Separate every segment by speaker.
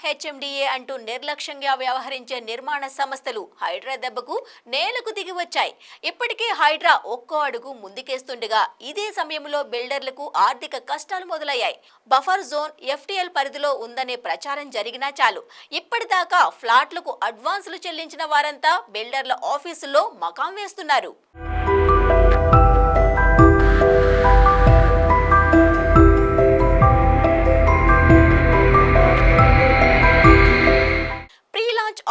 Speaker 1: HMDA అంటూ నిర్లక్ష్యంగా వ్యవహరించే నిర్మాణ సంస్థలు హైడ్రా దెబ్బకు నేలకు దిగి వచ్చాయి. ఇప్పటికే హైడ్రా ఒక్కో అడుగు ముందుకేస్తుండగా ఇదే సమయంలో బిల్డర్లకు ఆర్థిక కష్టాలు మొదలయ్యాయి. బఫర్ జోన్ ఎఫ్టీఎల్ పరిధిలో ఉందనే ప్రచారం జరిగినా చాలు, ఇప్పటిదాకా ఫ్లాట్లకు అడ్వాన్సులు చెల్లించిన వారంతా బిల్డర్ల ఆఫీసుల్లో మకాం వేస్తున్నారు.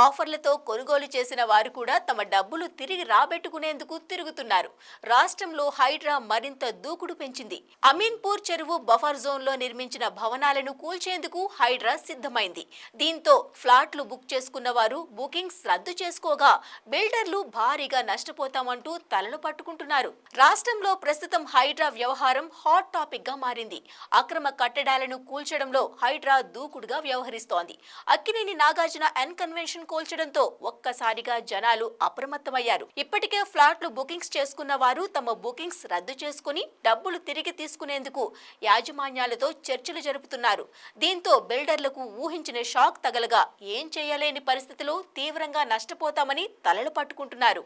Speaker 1: ఆఫర్లతో కొనుగోలు చేసిన వారు కూడా తమ డబ్బులు తిరిగి రాబెట్టుకునేందుకు తిరుగుతున్నారు. రాష్ట్రంలో హైడ్రా మరింత దూకుడు పెంచింది. అమీన్పూర్ చెరువు బఫర్ జోన్ లో నిర్మించిన భవనాలను కూల్చేందుకు హైడ్రా సిద్ధమైంది. దీంతో ఫ్లాట్లు బుక్ చేసుకున్న వారు బుకింగ్స్ రద్దు చేసుకోగా బిల్డర్లు భారీగా నష్టపోతామంటూ తలలు పట్టుకుంటున్నారు. రాష్ట్రంలో ప్రస్తుతం హైడ్రా వ్యవహారం హాట్ టాపిక్ గా మారింది. అక్రమ కట్టడాలను కూల్చడంలో హైడ్రా దూకుడుగా వ్యవహరిస్తోంది. అక్కినేని నాగార్జున ఎన్ కన్వెన్షన్ కూల్చడంతో ఒక్కసారిగా జనాలు అప్రమత్తమయ్యారు. ఇప్పటికే ఫ్లాట్లు బుకింగ్స్ చేసుకున్న వారు తమ బుకింగ్స్ రద్దు చేసుకుని డబ్బులు తిరిగి తీసుకునేందుకు యాజమాన్యాలతో చర్చలు జరుపుతున్నారు. దీంతో బిల్డర్లకు ఊహించిన షాక్ తగలగా ఏం చేయలేని పరిస్థితిలో తీవ్రంగా నష్టపోతామని తలలు పట్టుకుంటున్నారు.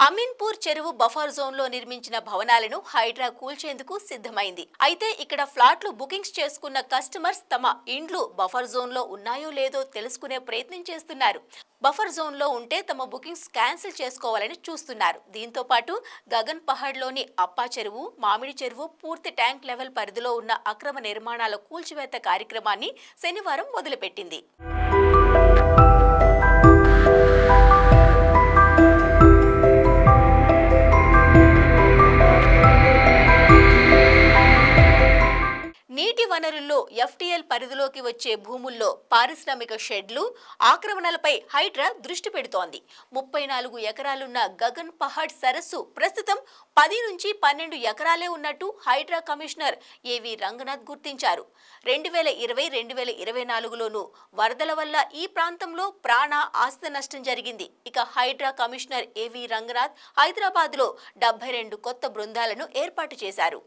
Speaker 1: అమీన్పూర్ చెరువు బఫర్ జోన్ లో నిర్మించిన భవనాలను హైడ్రా కూల్చేందుకు సిద్ధమైంది. అయితే ఇక్కడ ఫ్లాట్లు బుకింగ్స్ చేసుకున్న కస్టమర్స్ తమ ఇండ్లు బఫర్ జోన్ లో ఉన్నాయో లేదో తెలుసుకునే ప్రయత్నం చేస్తున్నారు. బఫర్ జోన్ లో ఉంటే తమ బుకింగ్స్ క్యాన్సిల్ చేసుకోవాలని చూస్తున్నారు. దీంతో పాటు గగన్ పహాడ్ లోని అప్పా చెరువు, మామిడి చెరువు పూర్తి ట్యాంక్ లెవెల్ పరిధిలో ఉన్న అక్రమ నిర్మాణాల కూల్చివేత కార్యక్రమాన్ని శనివారం మొదలుపెట్టింది. నీటి వనరుల్లో ఎఫ్టీఎల్ పరిధిలోకి వచ్చే భూముల్లో పారిశ్రామిక షెడ్లు ఆక్రమణలపై హైడ్రా దృష్టి పెడుతోంది. 34 ఎకరాలున్న గగన్ పహాడ్ సరస్సు ప్రస్తుతం 10 నుంచి 12 ఎకరాలే ఉన్నట్టు హైడ్రా కమిషనర్ ఏవి రంగనాథ్ గుర్తించారు. 2020-2024లోనూ వరదల వల్ల ఈ ప్రాంతంలో ప్రాణ ఆస్తి నష్టం జరిగింది. ఇక హైడ్రా కమిషనర్ ఏవి రంగనాథ్ హైదరాబాద్లో 72 కొత్త బృందాలను ఏర్పాటు చేశారు.